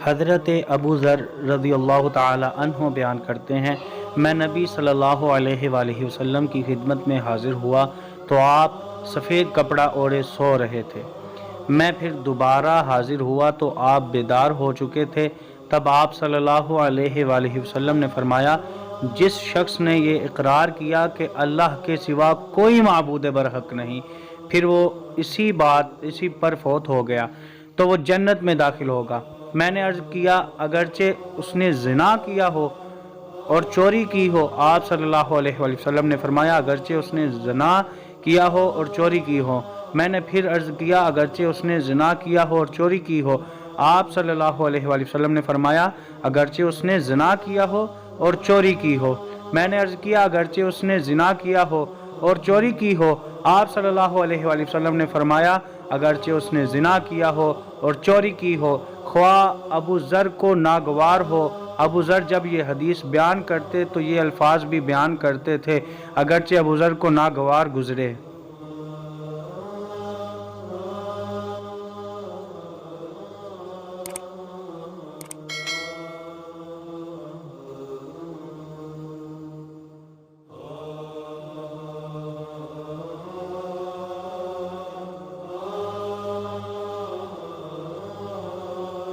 हज़रत अबू ज़र रज़ियल्लाहु ताला अन्हु बयान करते हैं, मैं नबी सल्लल्लाहु अलैहि वसल्लम की खिदमत में हाज़िर हुआ तो आप सफ़ेद कपड़ा ओढ़े सो रहे थे। मैं फिर दोबारा हाज़िर हुआ तो आप बेदार हो चुके थे। तब आप सल्लल्लाहु अलैहि वसल्लम ने फरमाया, जिस शख्स ने ये इकरार किया कि अल्लाह के सिवा कोई माबूद बरहक नहीं, फिर वो इसी पर फौत हो गया तो वो जन्नत में दाखिल होगा। मैंने अर्ज़ किया, अगरचे उसने ज़िना किया हो और चोरी की हो? आप सल्लल्लाहु अलैहि वसल्लम ने फरमाया, अगरचे उसने ज़िना किया हो और चोरी की हो। मैंने फिर अर्ज़ किया, अगरचे उसने ज़िना किया हो और चोरी की हो? आप सल्लल्लाहु अलैहि वसल्लम ने फरमाया, अगरचे उसने ज़िना किया हो और चोरी की हो। मैंने अर्ज़ किया, अगरचे उसने ज़िना किया हो और चोरी की हो? आप सल्लल्लाहु अलैहि वसल्लम ने फरमाया, अगरचे उसने ज़िना किया हो और चोरी की हो, ख्वाह अबू ज़र को नागवार हो। अबू ज़र जब ये हदीस बयान करते तो ये अल्फाज भी बयान करते थे, अगरचे अबू ज़र को नागवार गुज़रे।